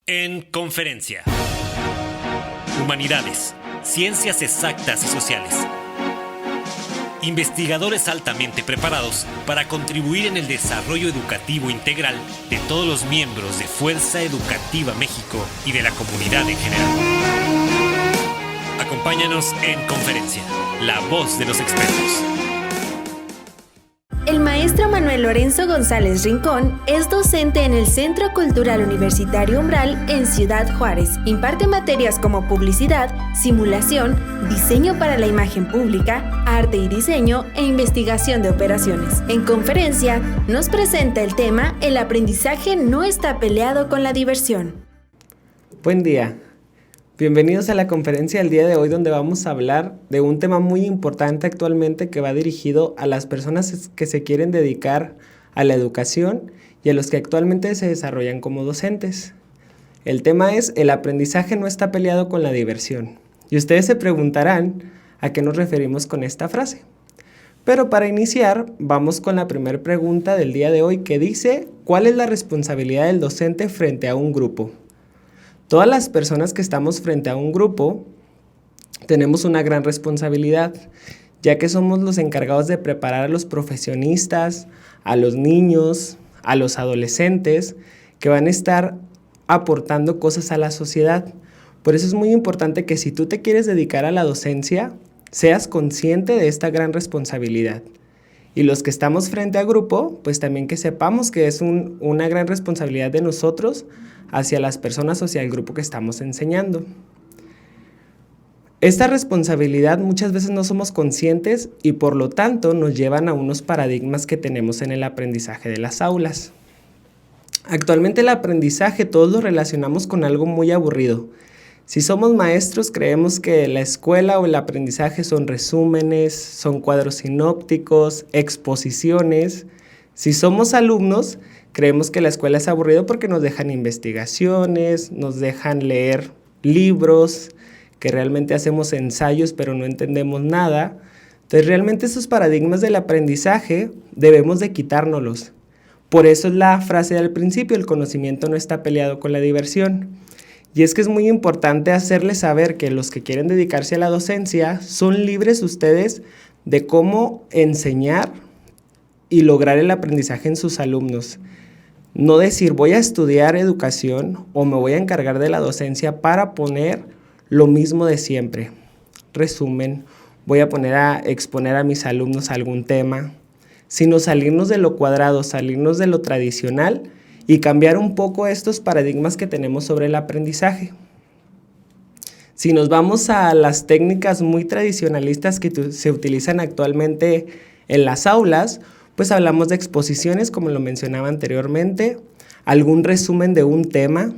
En conferencia. Humanidades, ciencias exactas y sociales. Investigadores altamente preparados para contribuir en el desarrollo educativo integral de todos los miembros de Fuerza Educativa México y de la comunidad en general. Acompáñanos en conferencia, la voz de los expertos. El maestro Manuel Lorenzo González Rincón es docente en el Centro Cultural Universitario Umbral en Ciudad Juárez. Imparte materias como publicidad, simulación, diseño para la imagen pública, arte y diseño e investigación de operaciones. En conferencia nos presenta el tema El aprendizaje no está peleado con la diversión. Buen día. Bienvenidos a la conferencia del día de hoy, donde vamos a hablar de un tema muy importante actualmente que va dirigido a las personas que se quieren dedicar a la educación y a los que actualmente se desarrollan como docentes. El tema es el aprendizaje no está peleado con la diversión. Y ustedes se preguntarán a qué nos referimos con esta frase. Pero para iniciar, vamos con la primera pregunta del día de hoy, que dice: ¿cuál es la responsabilidad del docente frente a un grupo? Todas las personas que estamos frente a un grupo tenemos una gran responsabilidad, ya que somos los encargados de preparar a los profesionistas, a los niños, a los adolescentes, que van a estar aportando cosas a la sociedad. Por eso es muy importante que si tú te quieres dedicar a la docencia, seas consciente de esta gran responsabilidad. Y los que estamos frente a grupo, pues también que sepamos que es una gran responsabilidad de nosotros hacia las personas o hacia el grupo que estamos enseñando. Esta responsabilidad muchas veces no somos conscientes y por lo tanto nos llevan a unos paradigmas que tenemos en el aprendizaje de las aulas. Actualmente el aprendizaje todos lo relacionamos con algo muy aburrido. Si somos maestros, creemos que la escuela o el aprendizaje son resúmenes, son cuadros sinópticos, exposiciones. Si somos alumnos, creemos que la escuela es aburrido porque nos dejan investigaciones, nos dejan leer libros, que realmente hacemos ensayos pero no entendemos nada. Entonces realmente esos paradigmas del aprendizaje debemos de quitárnoslos. Por eso es la frase del principio: el conocimiento no está peleado con la diversión. Y es que es muy importante hacerles saber que los que quieren dedicarse a la docencia son libres ustedes de cómo enseñar y lograr el aprendizaje en sus alumnos. No decir voy a estudiar educación o me voy a encargar de la docencia para poner lo mismo de siempre. Resumen, voy a poner a exponer a mis alumnos algún tema, sino salirnos de lo cuadrado, salirnos de lo tradicional y cambiar un poco estos paradigmas que tenemos sobre el aprendizaje. Si nos vamos a las técnicas muy tradicionalistas que se utilizan actualmente en las aulas, pues hablamos de exposiciones, como lo mencionaba anteriormente, algún resumen de un tema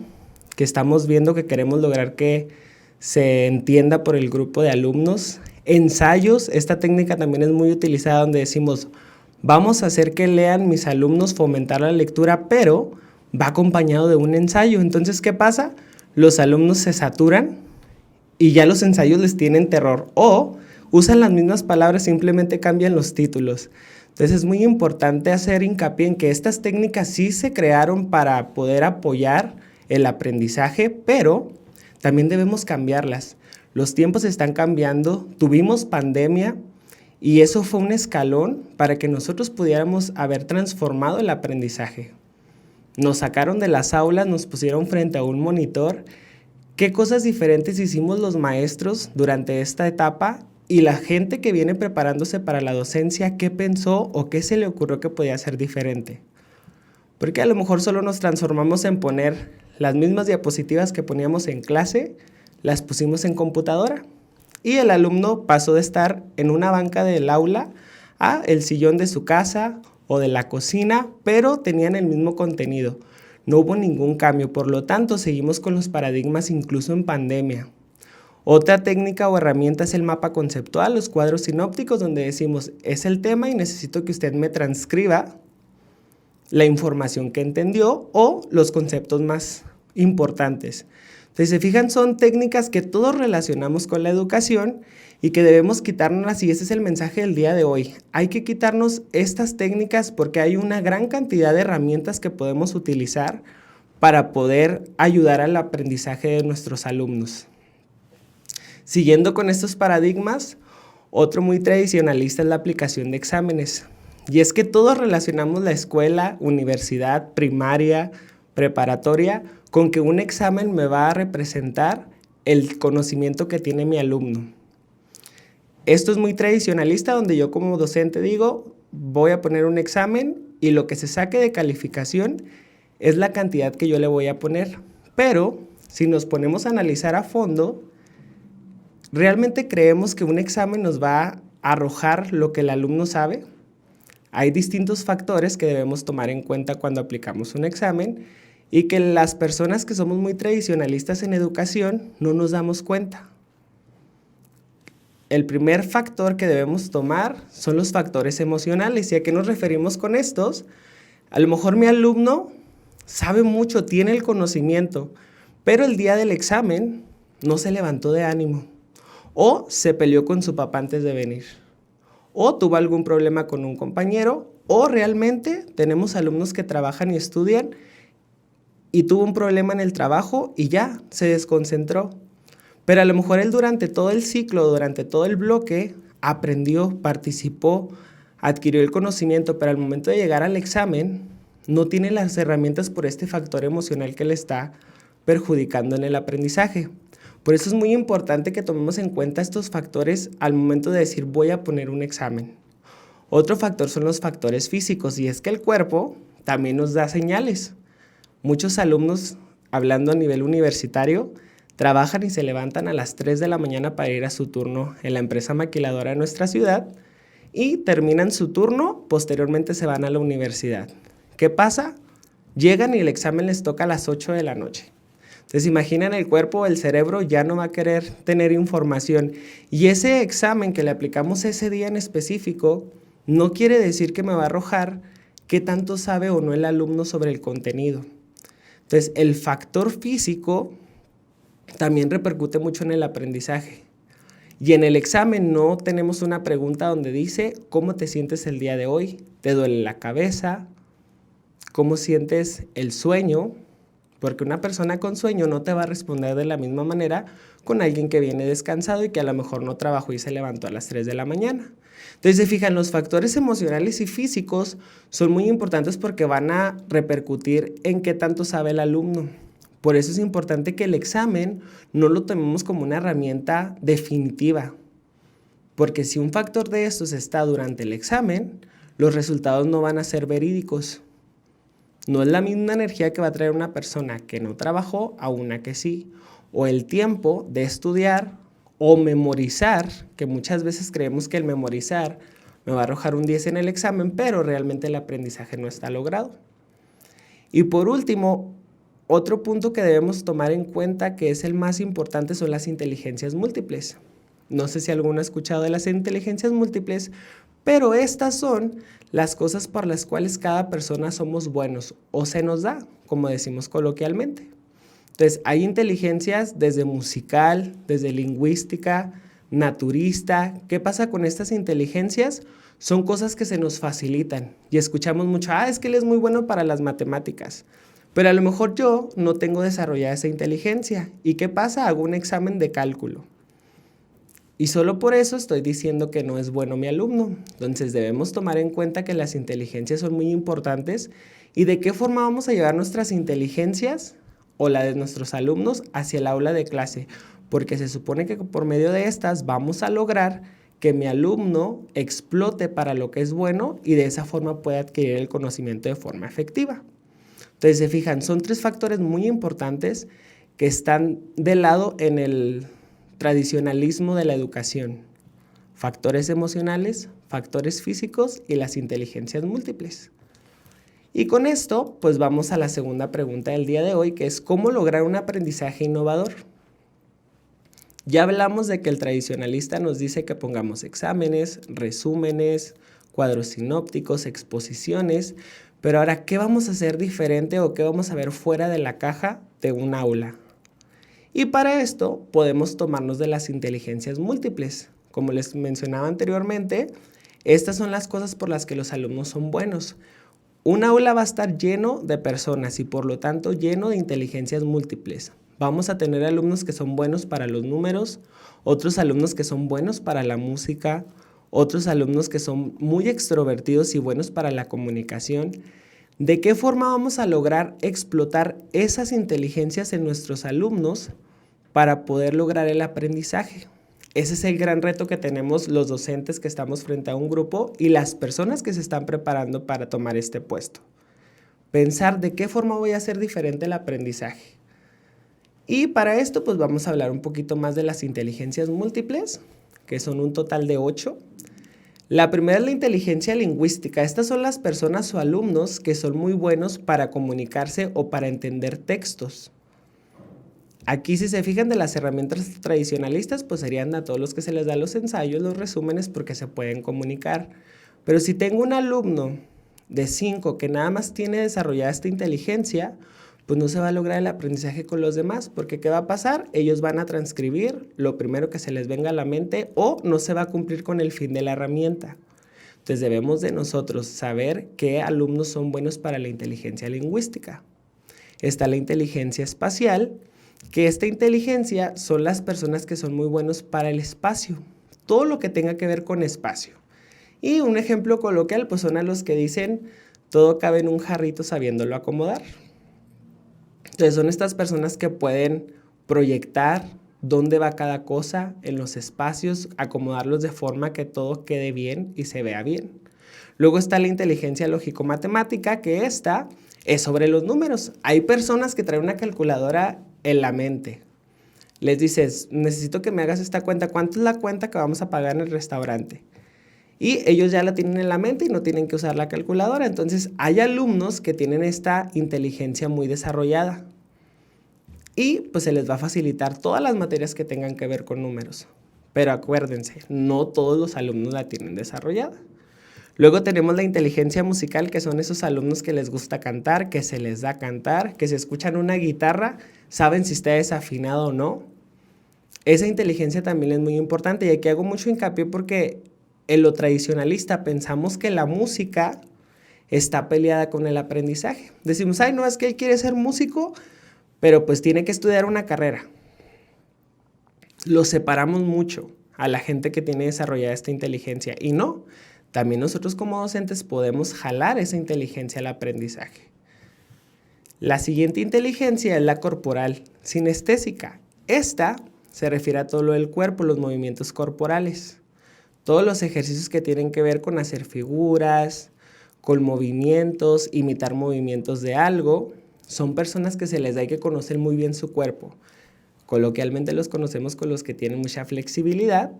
que estamos viendo que queremos lograr que se entienda por el grupo de alumnos. Ensayos, esta técnica también es muy utilizada, donde decimos vamos a hacer que lean mis alumnos, fomentar la lectura, pero va acompañado de un ensayo. Entonces, ¿qué pasa? Los alumnos se saturan y ya los ensayos les tienen terror, o usan las mismas palabras, simplemente cambian los títulos. Entonces es muy importante hacer hincapié en que estas técnicas sí se crearon para poder apoyar el aprendizaje, pero también debemos cambiarlas. Los tiempos están cambiando, tuvimos pandemia y eso fue un escalón para que nosotros pudiéramos haber transformado el aprendizaje. Nos sacaron de las aulas, nos pusieron frente a un monitor. ¿Qué cosas diferentes hicimos los maestros durante esta etapa? Y la gente que viene preparándose para la docencia, ¿qué pensó o qué se le ocurrió que podía ser diferente? Porque a lo mejor solo nos transformamos en poner las mismas diapositivas que poníamos en clase, las pusimos en computadora. Y el alumno pasó de estar en una banca del aula a el sillón de su casa o de la cocina, pero tenían el mismo contenido. No hubo ningún cambio, por lo tanto seguimos con los paradigmas incluso en pandemia. Otra técnica o herramienta es el mapa conceptual, los cuadros sinópticos, donde decimos es el tema y necesito que usted me transcriba la información que entendió o los conceptos más importantes. Entonces, se fijan, son técnicas que todos relacionamos con la educación y que debemos quitarnos, y ese es el mensaje del día de hoy. Hay que quitarnos estas técnicas porque hay una gran cantidad de herramientas que podemos utilizar para poder ayudar al aprendizaje de nuestros alumnos. Siguiendo con estos paradigmas, otro muy tradicionalista es la aplicación de exámenes. Y es que todos relacionamos la escuela, universidad, primaria, preparatoria, con que un examen me va a representar el conocimiento que tiene mi alumno. Esto es muy tradicionalista, donde yo como docente digo, voy a poner un examen y lo que se saque de calificación es la cantidad que yo le voy a poner. Pero si nos ponemos a analizar a fondo, ¿realmente creemos que un examen nos va a arrojar lo que el alumno sabe? Hay distintos factores que debemos tomar en cuenta cuando aplicamos un examen y que las personas que somos muy tradicionalistas en educación no nos damos cuenta. El primer factor que debemos tomar son los factores emocionales. ¿Y a qué nos referimos con estos? A lo mejor mi alumno sabe mucho, tiene el conocimiento, pero el día del examen no se levantó de ánimo, o se peleó con su papá antes de venir, o tuvo algún problema con un compañero, o realmente tenemos alumnos que trabajan y estudian y tuvo un problema en el trabajo y ya se desconcentró. Pero a lo mejor él durante todo el ciclo, durante todo el bloque, aprendió, participó, adquirió el conocimiento, pero al momento de llegar al examen no tiene las herramientas por este factor emocional que le está perjudicando en el aprendizaje. Por eso es muy importante que tomemos en cuenta estos factores al momento de decir voy a poner un examen. Otro factor son los factores físicos, y es que el cuerpo también nos da señales. Muchos alumnos, hablando a nivel universitario, trabajan y se levantan a las 3 de la mañana para ir a su turno en la empresa maquiladora de nuestra ciudad y terminan su turno, posteriormente se van a la universidad. ¿Qué pasa? Llegan y el examen les toca a las 8 de la noche. Entonces imaginan, el cuerpo, el cerebro ya no va a querer tener información, y ese examen que le aplicamos ese día en específico no quiere decir que me va a arrojar qué tanto sabe o no el alumno sobre el contenido. Entonces el factor físico también repercute mucho en el aprendizaje. Y en el examen no tenemos una pregunta donde dice ¿cómo te sientes el día de hoy? ¿Te duele la cabeza? ¿Cómo sientes el sueño? Porque una persona con sueño no te va a responder de la misma manera con alguien que viene descansado y que a lo mejor no trabajó y se levantó a las 3 de la mañana. Entonces, se fijan, los factores emocionales y físicos son muy importantes porque van a repercutir en qué tanto sabe el alumno. Por eso es importante que el examen no lo tomemos como una herramienta definitiva, porque si un factor de estos está durante el examen, los resultados no van a ser verídicos. No es la misma energía que va a traer una persona que no trabajó a una que sí, o el tiempo de estudiar o memorizar, que muchas veces creemos que el memorizar me va a arrojar un 10 en el examen, pero realmente el aprendizaje no está logrado. Y por último, otro punto que debemos tomar en cuenta, que es el más importante, son las inteligencias múltiples. No sé si alguno ha escuchado de las inteligencias múltiples, pero estas son las cosas por las cuales cada persona somos buenos o se nos da, como decimos coloquialmente. Entonces, hay inteligencias desde musical, desde lingüística, naturista. ¿Qué pasa con estas inteligencias? Son cosas que se nos facilitan y escuchamos mucho, es que él es muy bueno para las matemáticas. Pero a lo mejor yo no tengo desarrollada esa inteligencia. ¿Y qué pasa? Hago un examen de cálculo. Y solo por eso estoy diciendo que no es bueno mi alumno. Entonces debemos tomar en cuenta que las inteligencias son muy importantes y de qué forma vamos a llevar nuestras inteligencias o la de nuestros alumnos hacia el aula de clase. Porque se supone que por medio de estas vamos a lograr que mi alumno explote para lo que es bueno y de esa forma pueda adquirir el conocimiento de forma efectiva. Entonces, se fijan, son 3 factores muy importantes que están de lado en el tradicionalismo de la educación: factores emocionales, factores físicos y las inteligencias múltiples. Y con esto, pues vamos a la segunda pregunta del día de hoy, que es ¿cómo lograr un aprendizaje innovador? Ya hablamos de que el tradicionalista nos dice que pongamos exámenes, resúmenes, cuadros sinópticos, exposiciones, pero ahora, ¿qué vamos a hacer diferente o qué vamos a ver fuera de la caja de un aula? Y para esto podemos tomarnos de las inteligencias múltiples. Como les mencionaba anteriormente, estas son las cosas por las que los alumnos son buenos. Un aula va a estar lleno de personas y por lo tanto lleno de inteligencias múltiples. Vamos a tener alumnos que son buenos para los números, otros alumnos que son buenos para la música, otros alumnos que son muy extrovertidos y buenos para la comunicación. ¿De qué forma vamos a lograr explotar esas inteligencias en nuestros alumnos para poder lograr el aprendizaje? Ese es el gran reto que tenemos los docentes que estamos frente a un grupo y las personas que se están preparando para tomar este puesto. Pensar de qué forma voy a hacer diferente el aprendizaje. Y para esto pues vamos a hablar un poquito más de las inteligencias múltiples, que son un total de 8. La primera es la inteligencia lingüística. Estas son las personas o alumnos que son muy buenos para comunicarse o para entender textos. Aquí, si se fijan de las herramientas tradicionalistas, pues serían a todos los que se les da los ensayos, los resúmenes, porque se pueden comunicar. Pero si tengo un alumno de 5 que nada más tiene desarrollada esta inteligencia, pues no se va a lograr el aprendizaje con los demás, porque ¿qué va a pasar? Ellos van a transcribir lo primero que se les venga a la mente o no se va a cumplir con el fin de la herramienta. Entonces debemos de nosotros saber qué alumnos son buenos para la inteligencia lingüística. Está la inteligencia espacial, que esta inteligencia son las personas que son muy buenos para el espacio, todo lo que tenga que ver con espacio. Y un ejemplo coloquial, pues son a los que dicen, todo cabe en un jarrito sabiéndolo acomodar. Entonces son estas personas que pueden proyectar dónde va cada cosa en los espacios, acomodarlos de forma que todo quede bien y se vea bien. Luego está la inteligencia lógico-matemática, que esta es sobre los números. Hay personas que traen una calculadora en la mente. Les dices, necesito que me hagas esta cuenta. ¿Cuánto es la cuenta que vamos a pagar en el restaurante? Y ellos ya la tienen en la mente y no tienen que usar la calculadora. Entonces, hay alumnos que tienen esta inteligencia muy desarrollada. Y pues se les va a facilitar todas las materias que tengan que ver con números. Pero acuérdense, no todos los alumnos la tienen desarrollada. Luego tenemos la inteligencia musical, que son esos alumnos que les gusta cantar, que se les da cantar, que si escuchan una guitarra, saben si está desafinado o no. Esa inteligencia también es muy importante y aquí hago mucho hincapié porque en lo tradicionalista pensamos que la música está peleada con el aprendizaje. Decimos, ay, no, es que él quiere ser músico, pero pues tiene que estudiar una carrera. Lo separamos mucho a la gente que tiene desarrollada esta inteligencia y no. También nosotros como docentes podemos jalar esa inteligencia al aprendizaje. La siguiente inteligencia es la corporal, sinestésica. Esta se refiere a todo lo del cuerpo, los movimientos corporales. Todos los ejercicios que tienen que ver con hacer figuras, con movimientos, imitar movimientos de algo. Son personas que se les da y que conocen muy bien su cuerpo. Coloquialmente los conocemos con los que tienen mucha flexibilidad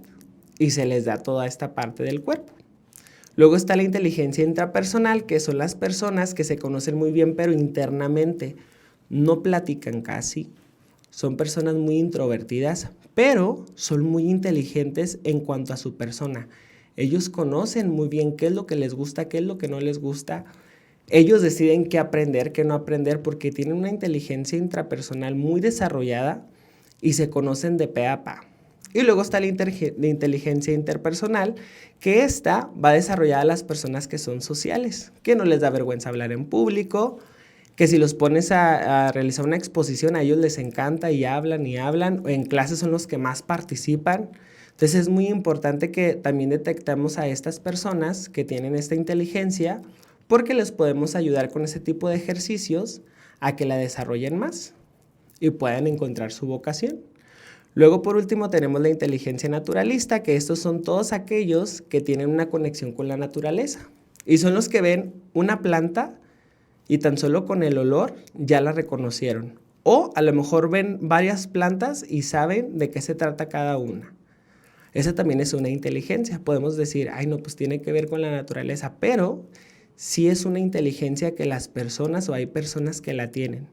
y se les da toda esta parte del cuerpo. Luego está la inteligencia intrapersonal, que son las personas que se conocen muy bien, pero internamente no platican casi. Son personas muy introvertidas, pero son muy inteligentes en cuanto a su persona. Ellos conocen muy bien qué es lo que les gusta, qué es lo que no les gusta. Ellos deciden qué aprender, qué no aprender, porque tienen una inteligencia intrapersonal muy desarrollada y se conocen de pe a pa. Y luego está la inteligencia interpersonal, que esta va desarrollada a las personas que son sociales, que no les da vergüenza hablar en público, que si los pones a realizar una exposición a ellos les encanta y hablan, o en clases son los que más participan. Entonces es muy importante que también detectemos a estas personas que tienen esta inteligencia porque les podemos ayudar con ese tipo de ejercicios a que la desarrollen más y puedan encontrar su vocación. Luego, por último, tenemos la inteligencia naturalista, que estos son todos aquellos que tienen una conexión con la naturaleza. Y son los que ven una planta y tan solo con el olor ya la reconocieron. O a lo mejor ven varias plantas y saben de qué se trata cada una. Esa también es una inteligencia. Podemos decir, ay, no, pues tiene que ver con la naturaleza, pero sí es una inteligencia que las personas o hay personas que la tienen.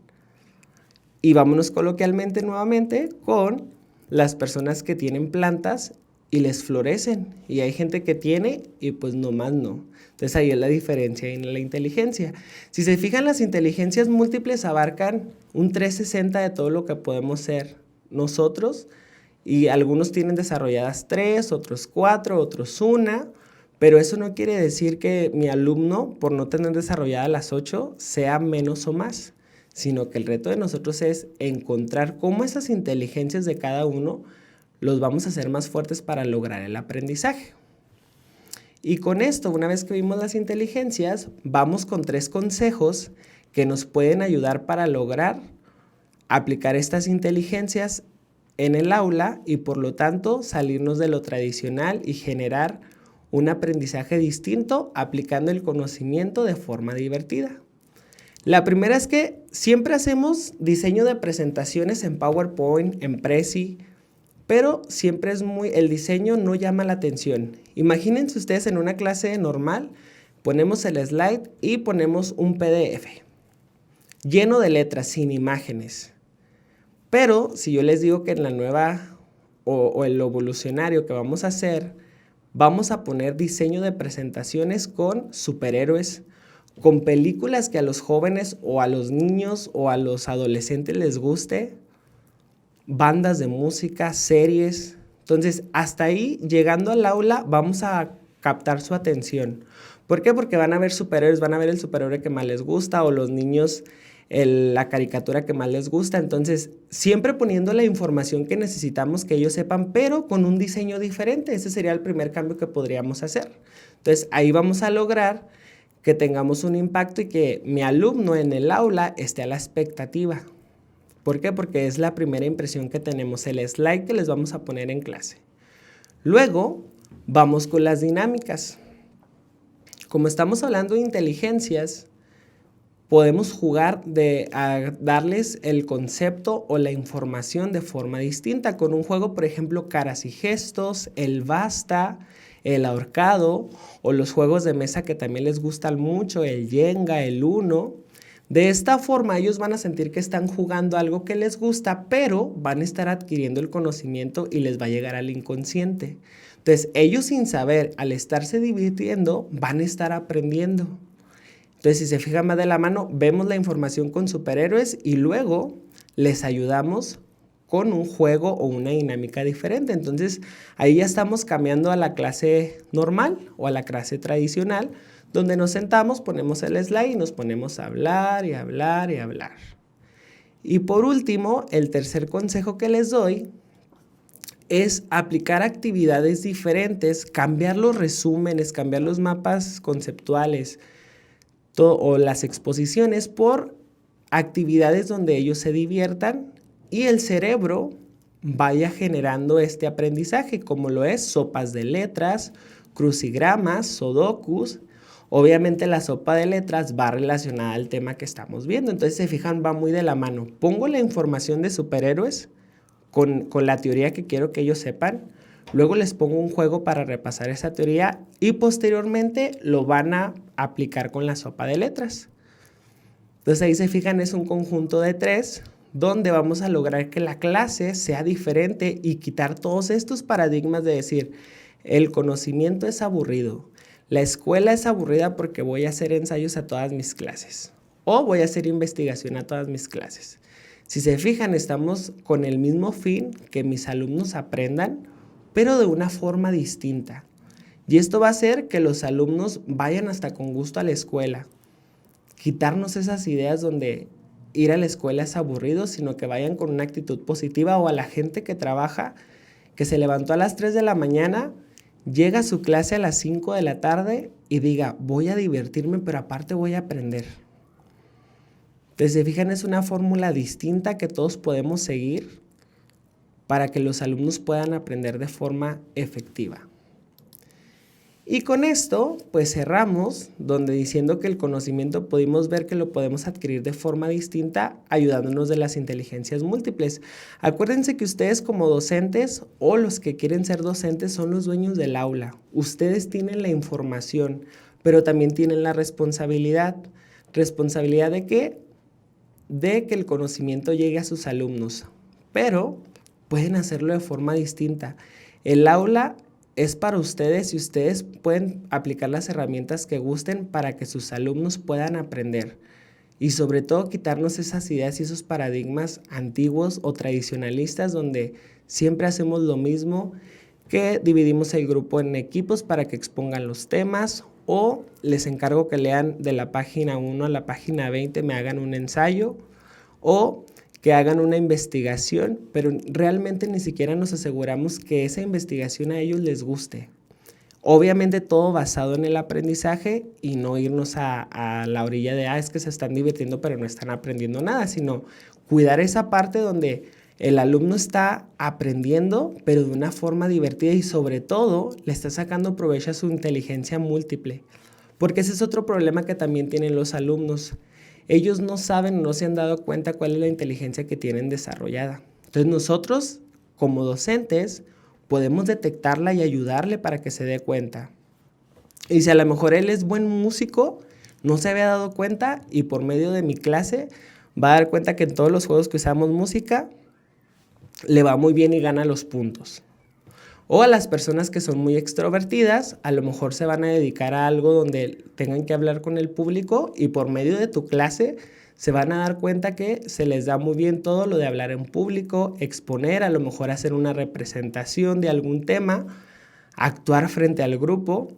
Y vámonos coloquialmente nuevamente con las personas que tienen plantas y les florecen. Y hay gente que tiene y pues nomás no. Entonces ahí es la diferencia en la inteligencia. Si se fijan, las inteligencias múltiples abarcan un 360 de todo lo que podemos ser nosotros. Y algunos tienen desarrolladas 3, otros 4, otros 1. Pero eso no quiere decir que mi alumno, por no tener desarrolladas las 8, sea menos o más, sino que el reto de nosotros es encontrar cómo esas inteligencias de cada uno los vamos a hacer más fuertes para lograr el aprendizaje. Y con esto, una vez que vimos las inteligencias, vamos con 3 consejos que nos pueden ayudar para lograr aplicar estas inteligencias en el aula y por lo tanto salirnos de lo tradicional y generar un aprendizaje distinto aplicando el conocimiento de forma divertida. La primera es que siempre hacemos diseño de presentaciones en PowerPoint, en Prezi, pero siempre el diseño no llama la atención. Imagínense ustedes en una clase normal, ponemos el slide y ponemos un PDF lleno de letras, sin imágenes. Pero si yo les digo que en la nueva o el evolucionario que vamos a hacer, vamos a poner diseño de presentaciones con superhéroes, con películas que a los jóvenes o a los niños o a los adolescentes les guste, bandas de música, series. Entonces, hasta ahí, llegando al aula, vamos a captar su atención. ¿Por qué? Porque van a ver superhéroes, van a ver el superhéroe que más les gusta o los niños la caricatura que más les gusta. Entonces, siempre poniendo la información que necesitamos que ellos sepan, pero con un diseño diferente. Ese sería el primer cambio que podríamos hacer. Entonces, ahí vamos a lograr que tengamos un impacto y que mi alumno en el aula esté a la expectativa. ¿Por qué? Porque es la primera impresión que tenemos, el slide que les vamos a poner en clase. Luego, vamos con las dinámicas. Como estamos hablando de inteligencias, podemos jugar a darles el concepto o la información de forma distinta con un juego, por ejemplo, caras y gestos, el basta, el ahorcado o los juegos de mesa que también les gustan mucho, el Jenga, el Uno. De esta forma ellos van a sentir que están jugando algo que les gusta, pero van a estar adquiriendo el conocimiento y les va a llegar al inconsciente. Entonces ellos sin saber, al estarse divirtiendo, van a estar aprendiendo. Entonces si se fijan más de la mano, vemos la información con superhéroes y luego les ayudamos con un juego o una dinámica diferente. Entonces ahí ya estamos cambiando a la clase normal o a la clase tradicional, donde nos sentamos, ponemos el slide y nos ponemos a hablar y hablar y hablar. Y por último, el tercer consejo que les doy es aplicar actividades diferentes, cambiar los resúmenes, cambiar los mapas conceptuales o las exposiciones por actividades donde ellos se diviertan y el cerebro vaya generando este aprendizaje, como lo es sopas de letras, crucigramas, sudokus. Obviamente la sopa de letras va relacionada al tema que estamos viendo, entonces se fijan, va muy de la mano. Pongo la información de superhéroes con la teoría que quiero que ellos sepan, luego les pongo un juego para repasar esa teoría y posteriormente lo van a aplicar con la sopa de letras. Entonces ahí se fijan, es un conjunto de 3 donde vamos a lograr que la clase sea diferente y quitar todos estos paradigmas de decir, el conocimiento es aburrido. La escuela es aburrida porque voy a hacer ensayos a todas mis clases o voy a hacer investigación a todas mis clases. Si se fijan, estamos con el mismo fin, que mis alumnos aprendan, pero de una forma distinta. Y esto va a hacer que los alumnos vayan hasta con gusto a la escuela. Quitarnos esas ideas donde ir a la escuela es aburrido, sino que vayan con una actitud positiva, o a la gente que trabaja, que se levantó a las 3 de la mañana, llega a su clase a las 5 de la tarde y diga, voy a divertirme, pero aparte voy a aprender. Entonces, se fijan, es una fórmula distinta que todos podemos seguir para que los alumnos puedan aprender de forma efectiva. Y con esto, pues cerramos, donde diciendo que el conocimiento pudimos ver que lo podemos adquirir de forma distinta, ayudándonos de las inteligencias múltiples. Acuérdense que ustedes como docentes o los que quieren ser docentes son los dueños del aula. Ustedes tienen la información, pero también tienen la responsabilidad. ¿Responsabilidad de qué? De que el conocimiento llegue a sus alumnos, pero pueden hacerlo de forma distinta. El aula es para ustedes y ustedes pueden aplicar las herramientas que gusten para que sus alumnos puedan aprender. Y sobre todo quitarnos esas ideas y esos paradigmas antiguos o tradicionalistas donde siempre hacemos lo mismo, que dividimos el grupo en equipos para que expongan los temas, o les encargo que lean de la página 1 a la página 20, me hagan un ensayo, o que hagan una investigación, pero realmente ni siquiera nos aseguramos que esa investigación a ellos les guste. Obviamente todo basado en el aprendizaje y no irnos a la orilla de, es que se están divirtiendo pero no están aprendiendo nada, sino cuidar esa parte donde el alumno está aprendiendo, pero de una forma divertida y sobre todo le está sacando provecho a su inteligencia múltiple. Porque ese es otro problema que también tienen los alumnos. Ellos no saben, no se han dado cuenta cuál es la inteligencia que tienen desarrollada. Entonces nosotros, como docentes, podemos detectarla y ayudarle para que se dé cuenta. Y si a lo mejor él es buen músico, no se había dado cuenta y por medio de mi clase va a dar cuenta que en todos los juegos que usamos música le va muy bien y gana los puntos. O a las personas que son muy extrovertidas, a lo mejor se van a dedicar a algo donde tengan que hablar con el público y por medio de tu clase se van a dar cuenta que se les da muy bien todo lo de hablar en público, exponer, a lo mejor hacer una representación de algún tema, actuar frente al grupo.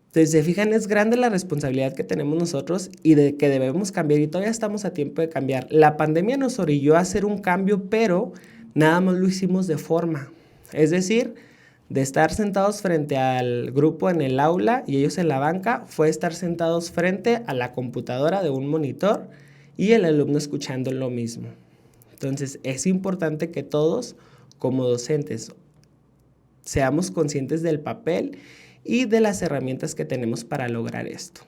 Entonces, se fijan, es grande la responsabilidad que tenemos nosotros y de que debemos cambiar y todavía estamos a tiempo de cambiar. La pandemia nos orilló a hacer un cambio, pero nada más lo hicimos de forma. Es decir, de estar sentados frente al grupo en el aula y ellos en la banca, fue estar sentados frente a la computadora de un monitor y el alumno escuchando lo mismo. Entonces, es importante que todos, como docentes, seamos conscientes del papel y de las herramientas que tenemos para lograr esto.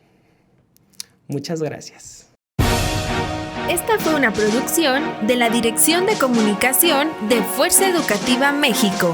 Muchas gracias. Esta fue una producción de la Dirección de Comunicación de Fuerza Educativa México.